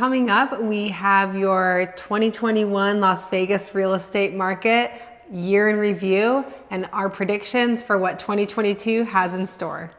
Coming up, we have your 2021 Las Vegas real estate market year in review and our predictions for what 2022 has in store.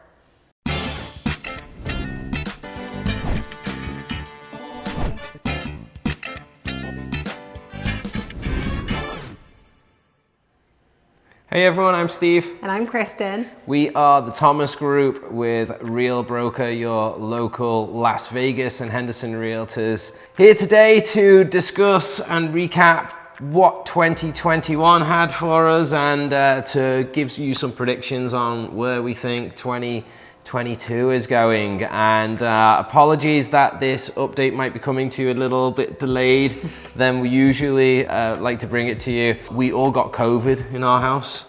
Hey everyone, I'm Steve. And I'm Kristen. We are the Thomas Group with Real Broker, your local Las Vegas and Henderson Realtors. Here today to discuss and recap what 2021 had for us and to give you some predictions on where we think 2022 is going. And apologies that this update might be coming to you a little bit delayed than we usually like to bring it to you. We all got COVID in our house,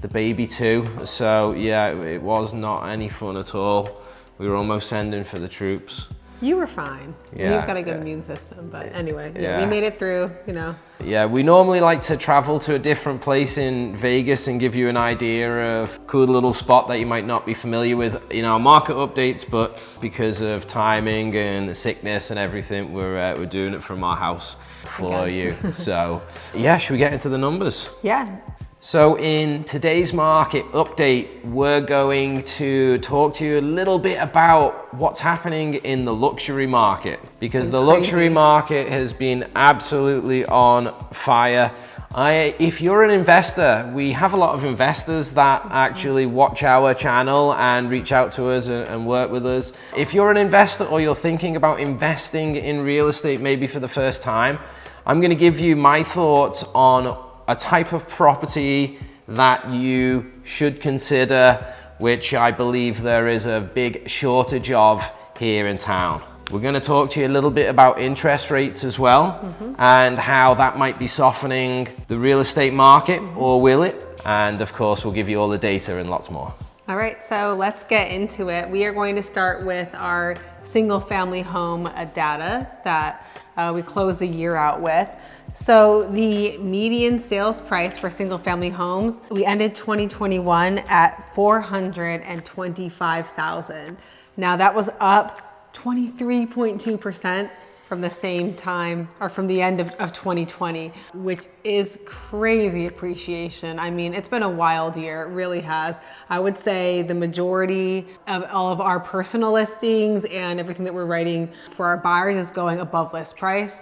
the baby too. So yeah, it was not any fun at all. We were almost sending for the troops. You were fine. Yeah, you've got a good immune system, but anyway, we made it through, you know. Yeah, we normally like to travel to a different place in Vegas and give you an idea of a cool little spot that you might not be familiar with in our market updates, but because of timing and sickness and everything, we're doing it from our house for you. So yeah, should we get into the numbers? Yeah. So in today's market update, we're going to talk to you a little bit about what's happening in the luxury market, because the luxury market has been absolutely on fire. If you're an investor, we have a lot of investors that actually watch our channel and reach out to us and work with us. If you're an investor or you're thinking about investing in real estate maybe for the first time, I'm going to give you my thoughts on a type of property that you should consider, which I believe there is a big shortage of here in town. We're going to talk to you a little bit about interest rates as well, and how that might be softening the real estate market, or will it? And of course, we'll give you all the data and lots more. All right, so let's get into it. We are going to start with our single family home data that we closed the year out with. So the median sales price for single family homes, we ended 2021 at $425,000. Now that was up 23.2% from the same time, or from the end of 2020, which is crazy appreciation. I mean, it's been a wild year, it really has. I would say the majority of all of our personal listings and everything that we're writing for our buyers is going above list price.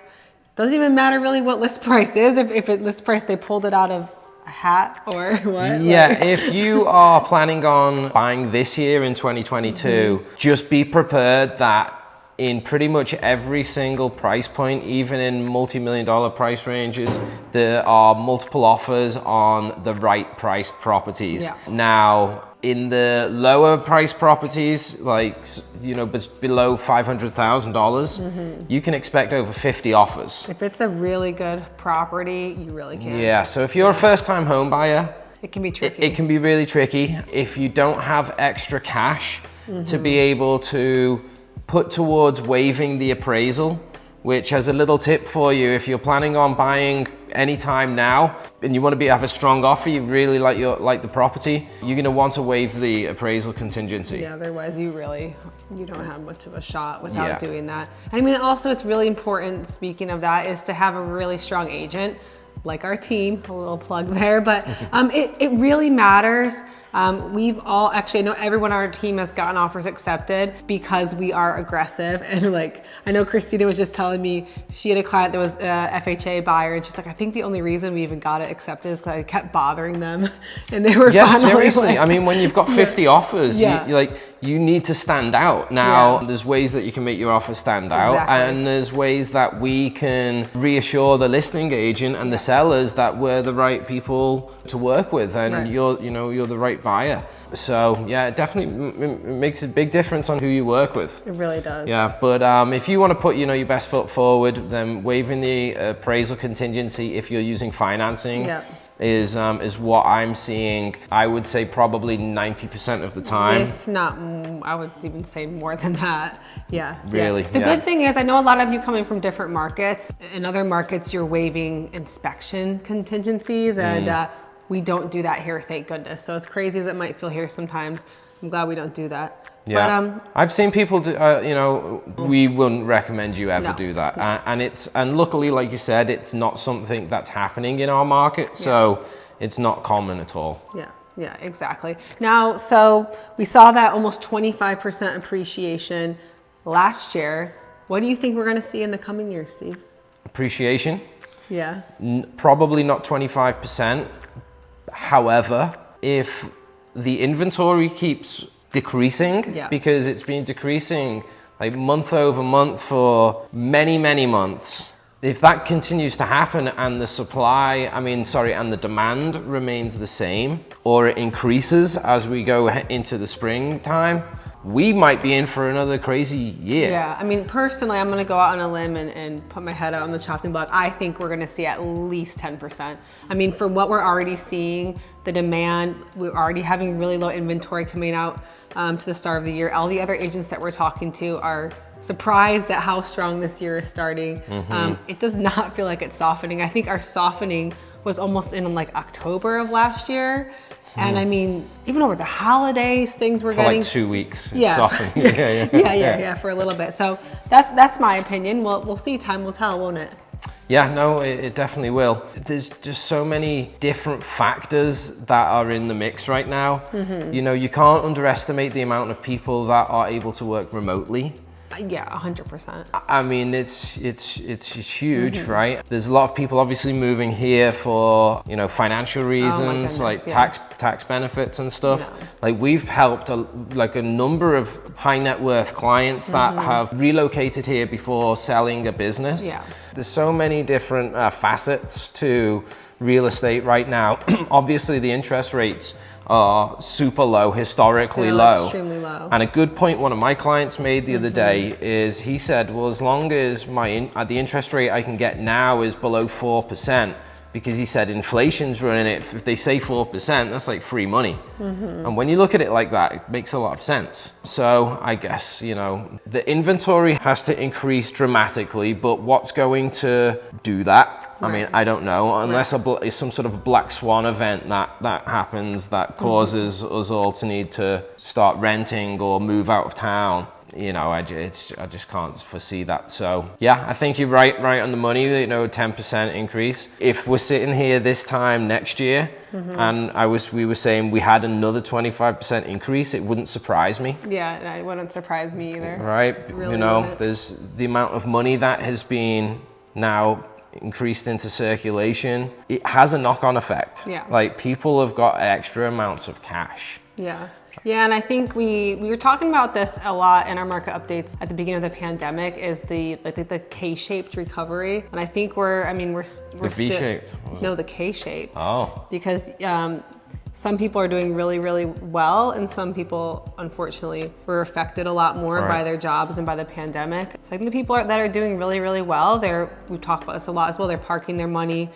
Doesn't even matter really what list price is, if it list price, they pulled it out of a hat or what? Yeah, if you are planning on buying this year in 2022, just be prepared that in pretty much every single price point, even in multi-million dollar price ranges, there are multiple offers on the right priced properties. Yeah. Now, in the lower price properties, like, you know, below $500,000, you can expect over 50 offers. If it's a really good property, you really can. Yeah, so if you're a first time home buyer, it can be tricky. It can be really tricky. If you don't have extra cash to be able to put towards waiving the appraisal, which has a little tip for you. If you're planning on buying anytime now and you want to have a strong offer, you really like the property, you're going to want to waive the appraisal contingency. Yeah, otherwise you don't have much of a shot without doing that. I mean, also it's really important, speaking of that, is to have a really strong agent, like our team, a little plug there, but it really matters. We've all, actually, I know everyone on our team has gotten offers accepted because we are aggressive. And like, I know Christina was just telling me she had a client that was a FHA buyer, and she's like, I think the only reason we even got it accepted is because I kept bothering them and they were seriously. Like, I mean, when you've got 50 offers, you need to stand out. Now, there's ways that you can make your offer stand out, and there's ways that we can reassure the listing agent and the sellers that we're the right people to work with, and you're the right buyer. So yeah, it definitely makes a big difference on who you work with. It really does. Yeah, but if you want to put your best foot forward, then waiving the appraisal contingency if you're using financing is what I'm seeing. I would say probably 90% of the time. If not, I would even say more than that. Yeah. Really. The good thing is, I know a lot of you coming from different markets. In other markets, you're waiving inspection contingencies, and we don't do that here, thank goodness. So as crazy as it might feel here sometimes, I'm glad we don't do that. Yeah, but, I've seen people do, you know, we wouldn't recommend you ever do that. And luckily, like you said, it's not something that's happening in our market, so it's not common at all. Yeah, exactly. Now, so we saw that almost 25% appreciation last year. What do you think we're going to see in the coming year, Steve? Appreciation? Yeah. Probably not 25%. However, if the inventory keeps decreasing, because it's been decreasing like month over month for many, many months, if that continues to happen and the supply, and the demand remains the same, or it increases as we go into the springtime, we might be in for another crazy year. Yeah, I mean, personally, I'm gonna go out on a limb and put my head out on the chopping block. I think we're gonna see at least 10%. I mean, for what we're already seeing, the demand, we're already having really low inventory coming out to the start of the year. All the other agents that we're talking to are surprised at how strong this year is starting. It does not feel like it's softening. I think our softening was almost in like October of last year. And I mean, even over the holidays, things were getting like 2 weeks. Softening. Yeah, for a little bit. So that's my opinion. We'll see. Time will tell, won't it? Yeah, no, it definitely will. There's just so many different factors that are in the mix right now. You know, you can't underestimate the amount of people that are able to work remotely. Yeah, 100%. I mean, it's huge, right? There's a lot of people obviously moving here for, you know, financial reasons, like tax benefits and stuff. Like we've helped a number of high net worth clients that have relocated here before selling a business. There's so many different facets to real estate right now. Obviously, the interest rates are super low, historically low. Extremely low. And a good point one of my clients made the other day is he said, well, as long as the interest rate I can get now is below 4%, because he said inflation's running it, if they say 4%, that's like free money. And when you look at it like that, it makes a lot of sense. So I guess, you know, the inventory has to increase dramatically, but what's going to do that? I mean, I don't know, unless some sort of black swan event that happens that causes us all to need to start renting or move out of town. You know, I just can't foresee that. So yeah, I think you're right on the money. You know, 10% increase. If we're sitting here this time next year, and we were saying we had another 25% increase, it wouldn't surprise me. Yeah, it wouldn't surprise me either. Right? Really, you know, there's the amount of money that has been now increased into circulation. It has a knock-on effect. Like people have got extra amounts of cash. Yeah, and I think we were talking about this a lot in our market updates at the beginning of the pandemic, is the K-shaped recovery. And I think we're the V-shaped? No, the K-shaped. Oh. Because some people are doing really, really well, and some people, unfortunately, were affected a lot more by their jobs and by the pandemic. So I think the people that are doing really, really well, we've talked about this a lot as well, they're parking their money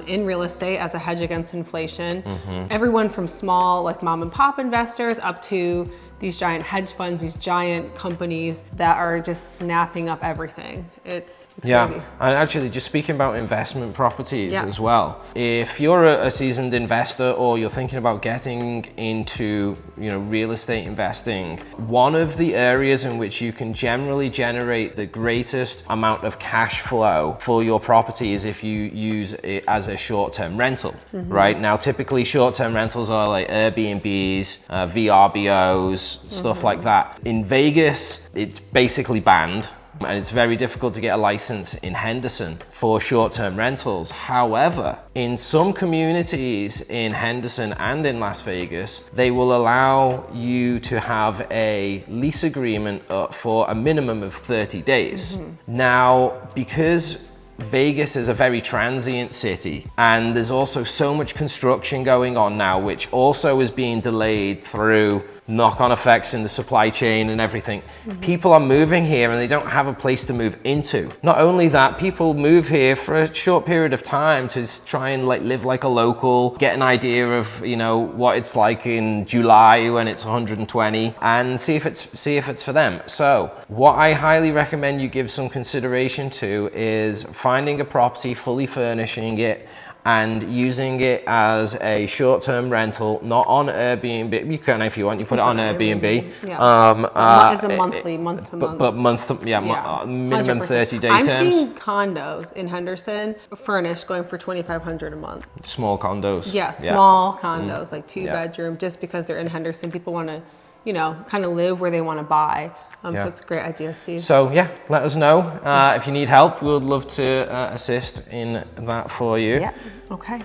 in real estate as a hedge against inflation. Everyone from small, like mom and pop investors, up to these giant hedge funds, these giant companies that are just snapping up everything. It's crazy. And actually, just speaking about investment properties as well, if you're a seasoned investor or you're thinking about getting into, you know, real estate investing, one of the areas in which you can generally generate the greatest amount of cash flow for your property is if you use it as a short-term rental. Right now, typically short-term rentals are like Airbnbs, VRBOs, stuff like that. In Vegas, it's basically banned, and it's very difficult to get a license in Henderson for short-term rentals. However, in some communities in Henderson and in Las Vegas, they will allow you to have a lease agreement for a minimum of 30 days. Now, because Vegas is a very transient city, and there's also so much construction going on now, which also is being delayed through knock-on effects in the supply chain and everything. People are moving here and they don't have a place to move into. Not only that, people move here for a short period of time to try and live like a local, get an idea of, you know, what it's like in July when it's 120, and see if it's for them. So what I highly recommend you give some consideration to is finding a property, fully furnishing it, and using it as a short-term rental, not on Airbnb. You can if you want, you put it on Airbnb. Yeah. As a monthly, month to month. But month to, minimum 30-day terms. I'm seeing condos in Henderson furnished going for $2,500 a month. Small condos. Yeah, small condos, like 2-bedroom, just because they're in Henderson. People want to, you know, kind of live where they want to buy. So it's a great idea, Steve. So yeah, let us know if you need help. We would love to assist in that for you. Yeah. Okay.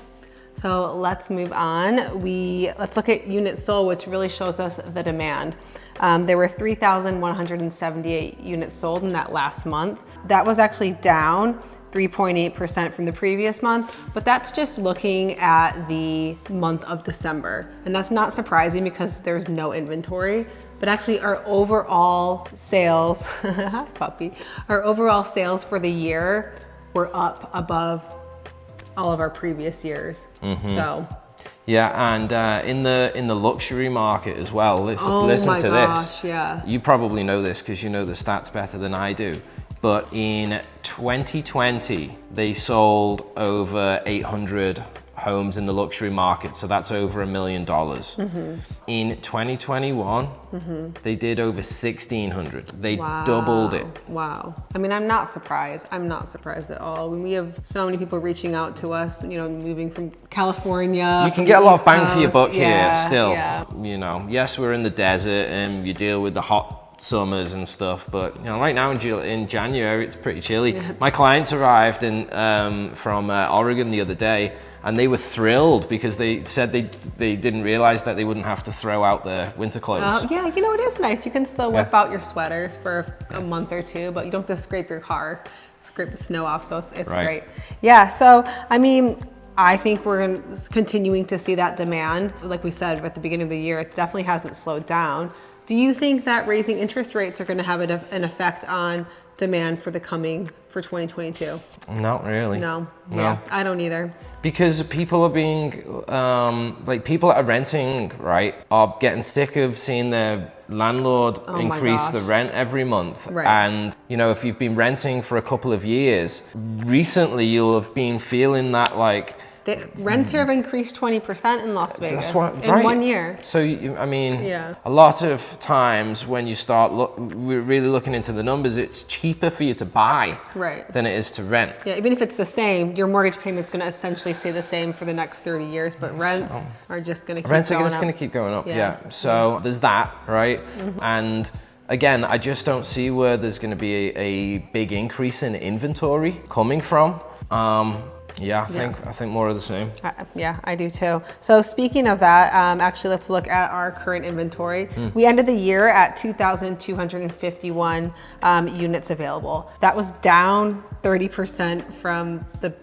So let's move on. Let's look at units sold, which really shows us the demand. There were 3,178 units sold in that last month. That was actually down 3.8% from the previous month, but that's just looking at the month of December. And that's not surprising because there's no inventory, but actually our overall sales, our overall sales for the year were up above all of our previous years. So. Yeah, and in the luxury market as well. Listen to this. Yeah. You probably know this because you know the stats better than I do. But in 2020, they sold over 800 homes in the luxury market, so that's over $1 million. In 2021, they did over 1,600. They doubled it. Wow. I mean, I'm not surprised. I'm not surprised at all. When we have so many people reaching out to us, you know, moving from California. You can get a lot of bang for your buck here still. Yeah. You know, yes, we're in the desert and you deal with the hot summers and stuff, but you know, right now in January it's pretty chilly. My clients arrived from Oregon the other day, and they were thrilled because they said they didn't realize that they wouldn't have to throw out their winter clothes. Yeah, you know, it is nice. You can still whip out your sweaters for a month or two, but you don't have to scrape your car, scrape the snow off, so it's great. Yeah, so I mean, I think we're continuing to see that demand. Like we said at the beginning of the year, it definitely hasn't slowed down. Do you think that raising interest rates are going to have an effect on demand for 2022? Not really. No. Yeah, I don't either. Because people are being, people that are renting, right, are getting sick of seeing their landlord increase the rent every month. Right. And, you know, if you've been renting for a couple of years, recently you'll have been feeling that, like, the rents here have increased 20% in Las Vegas in 1 year. So, I mean, a lot of times when you start really looking into the numbers, it's cheaper for you to buy than it is to rent. Yeah, even if it's the same, your mortgage payment's going to essentially stay the same for the next 30 years, but rents are just going to keep going up. Rents are just going to keep going up, So there's that, right? And again, I just don't see where there's going to be a big increase in inventory coming from. I think more of the same. Yeah, I do too. So speaking of that, actually let's look at our current inventory. We ended the year at 2,251 units available. That was down 30% from the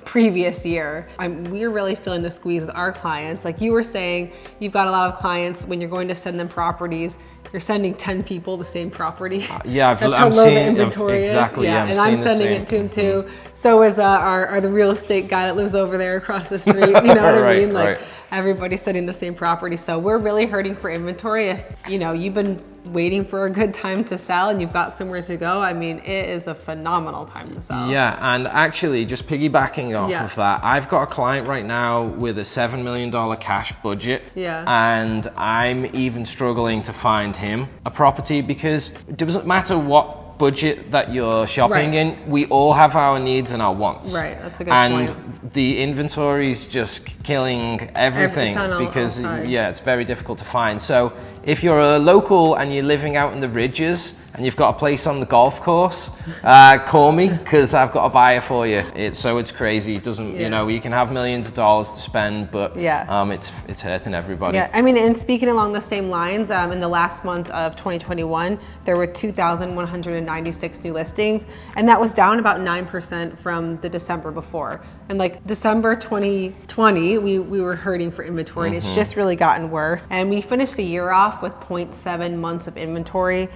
previous year. We're really feeling the squeeze with our clients. Like you were saying, you've got a lot of clients when you're going to send them properties, you're sending 10 people the same property. That's how low the inventory is. Yeah, and I'm sending it to them too. So is the real estate guy that lives over there across the street. You know what I mean? Like everybody's sending the same property. So we're really hurting for inventory. If you know you've been waiting for a good time to sell and you've got somewhere to go, I mean, it is a phenomenal time to sell. Yeah, and actually just piggybacking off of that, I've got a client right now with a $7 million cash budget. Yeah. And I'm even struggling to find him a property because it doesn't matter what budget that you're shopping in, we all have our needs and our wants. Right, that's a good point. And the inventory is just killing everything because it's very difficult to find. So if you're a local and you're living out in the ridges and you've got a place on the golf course, call me because I've got a buyer for you. It's crazy. It doesn't, you know, you can have millions of dollars to spend, but it's hurting everybody. Yeah, I mean, and speaking along the same lines, in the last month of 2021, there were 2,196 new listings, and that was down about 9% from the December before. And like December 2020, we were hurting for inventory, and it's just really gotten worse. And we finished the year off with 0.7 months of inventory,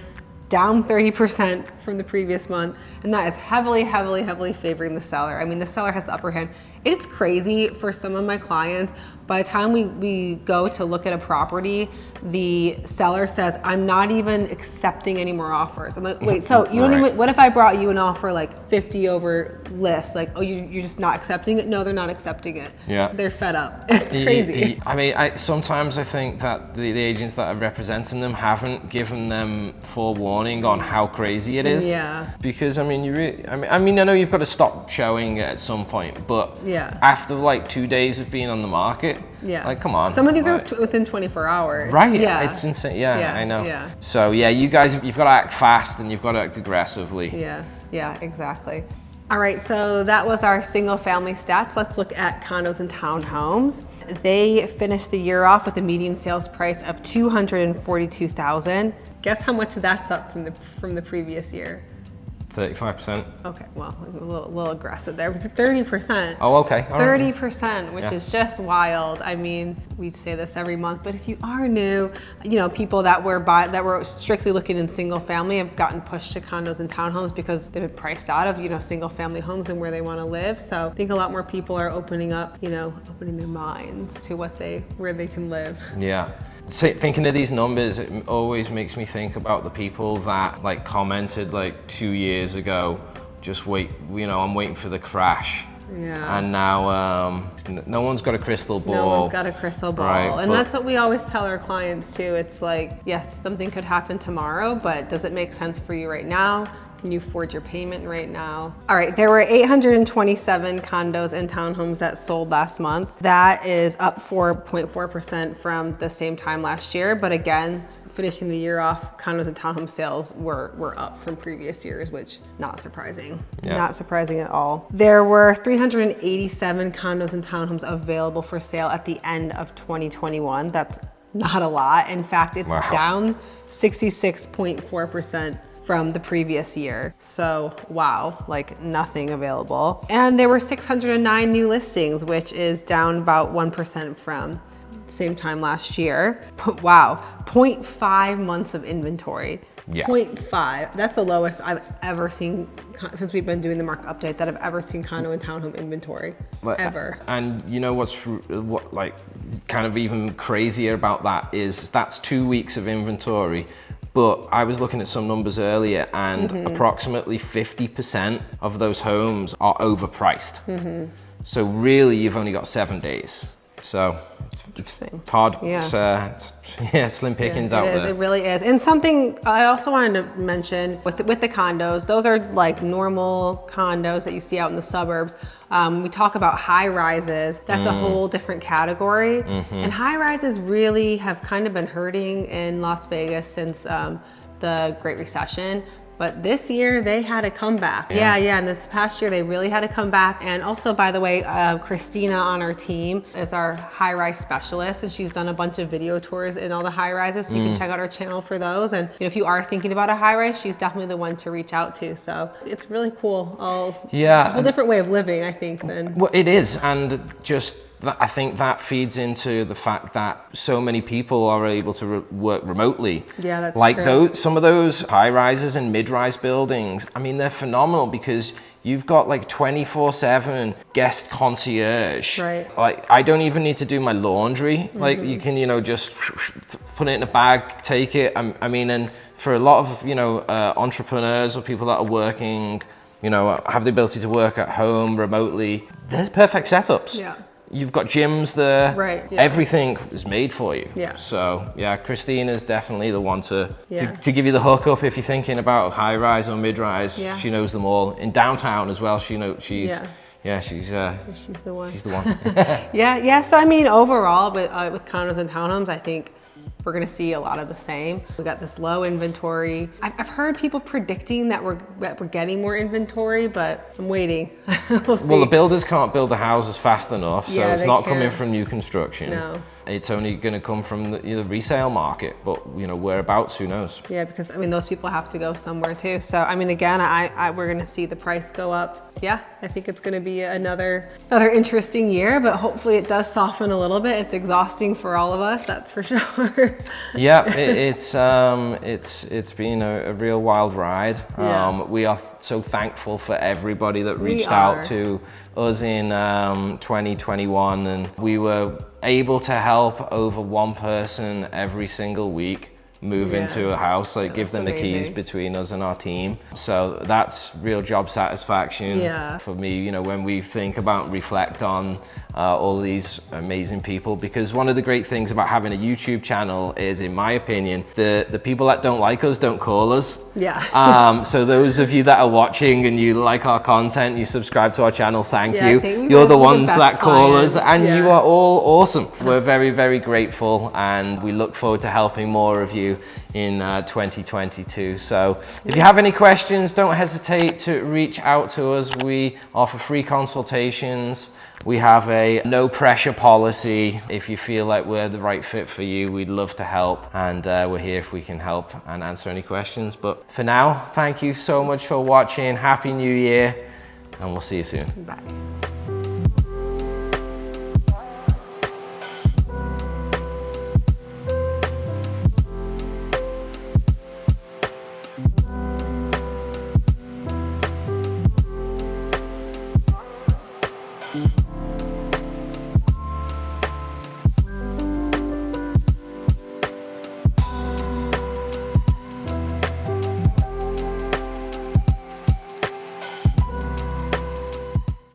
down 30% from the previous month, and that is heavily, heavily, heavily favoring the seller. I mean, the seller has the upper hand. It's crazy for some of my clients. By the time we go to look at a property, the seller says, I'm not even accepting any more offers. I'm like, wait, so you don't even, what if I brought you an offer like 50 over list? Like, oh, you're just not accepting it? No, they're not accepting it. Yeah. They're fed up. It's crazy. I mean, sometimes I think that the agents that are representing them haven't given them forewarning on how crazy it is. Yeah. Because I mean, I know you've got to stop showing it at some point, but after like 2 days of being on the market, like, come on. Some of these are within 24 hours. Right. Yeah. It's insane. Yeah, I know. Yeah. So yeah, you guys, you've got to act fast and you've got to act aggressively. Yeah, exactly. All right, so that was our single family stats. Let's look at condos and townhomes. They finished the year off with a median sales price of $242,000. Guess how much that's up from the previous year? 35%. Okay, well, a little aggressive there. 30%. Oh, okay. All 30%, which is just wild. I mean, we say this every month, but if you are new, you know, people that were strictly looking in single family have gotten pushed to condos and townhomes because they've been priced out of, you know, single family homes and where they want to live. So I think a lot more people are opening their minds to where they can live. Yeah. Thinking of these numbers, it always makes me think about the people that like commented like 2 years ago, just wait, you know, I'm waiting for the crash. Yeah. And now no one's got a crystal ball. No one's got a crystal ball. Right, and that's what we always tell our clients too. It's like, yes, something could happen tomorrow, but does it make sense for you right now? Can you afford your payment right now? All right, there were 827 condos and townhomes that sold last month. That is up 4.4% from the same time last year. But again, finishing the year off, condos and townhome sales were up from previous years, which not surprising. Not surprising at all. There were 387 condos and townhomes available for sale at the end of 2021. That's not a lot. In fact, it's down 66.4% from the previous year. So wow, like nothing available. And there were 609 new listings, which is down about 1% from same time last year. But wow, 0.5 months of inventory. 0.5, that's the lowest I've ever seen since we've been doing the market update that I've ever seen condo and townhome inventory, ever. And you know what like kind of even crazier about that is that's 2 weeks of inventory. But I was looking at some numbers earlier and approximately 50% of those homes are overpriced. So really you've only got 7 days. So it's hard. It's slim pickings out there. It really is. And something I also wanted to mention with the condos, those are like normal condos that you see out in the suburbs. We talk about high rises. That's a whole different category. And high rises really have kind of been hurting in Las Vegas since the Great Recession. But this year they had a comeback. And this past year they really had a comeback. And also, by the way, Christina on our team is our high-rise specialist, and she's done a bunch of video tours in all the high-rises, so you can check out our channel for those. And you know, if you are thinking about a high-rise, she's definitely the one to reach out to. So it's really cool. It's a whole different way of living, I think, than... Well, it is, and just I think that feeds into the fact that so many people are able to work remotely. Yeah, that's like true. Some of those high rises and mid-rise buildings, I mean, they're phenomenal because you've got like 24/7 guest concierge. Right. Like I don't even need to do my laundry. Like you can, you know, just put it in a bag, take it. I mean, and for a lot of, you know, entrepreneurs or people that are working, you know, have the ability to work at home remotely, they're perfect setups. Yeah. You've got gyms there. Right. Yeah. Everything is made for you. Yeah. So yeah, Christine is definitely the one to give you the hookup if you're thinking about high rise or mid rise. Yeah. She knows them all. In downtown as well. She's the one. She's the one. Yeah. So I mean, overall, with condos and townhomes, I think we're gonna see a lot of the same. We got this low inventory. I've heard people predicting that we're getting more inventory, but I'm waiting. We'll see. Well, the builders can't build the houses fast enough, so it's not coming from new construction. No. it's only going to come from the resale market, but whereabouts, who knows? Yeah, because I mean, those people have to go somewhere too. So I mean, again, we're going to see the price go up. Yeah, I think it's going to be another interesting year, but hopefully it does soften a little bit. It's exhausting for all of us, that's for sure. Yeah, it's been a real wild ride. Yeah. We are so thankful for everybody that reached out to us in 2021, and we were able to help over one person every single week move into a house, like give them the keys between us and our team. So that's real job satisfaction for me, when we think about, reflect on all these amazing people, because one of the great things about having a YouTube channel is, in my opinion, the people that don't like us don't call us. Yeah. So those of you that are watching and you like our content, you subscribe to our channel, thank you. You're the ones that call us, and you are all awesome. We're very, very grateful, and we look forward to helping more of you in 2022. So if you have any questions, don't hesitate to reach out to us. We offer free consultations. We have a no pressure policy. If you feel like we're the right fit for you, we'd love to help, and we're here if we can help and answer any questions. But for now, thank you so much for watching. Happy New Year, and we'll see you soon. Bye.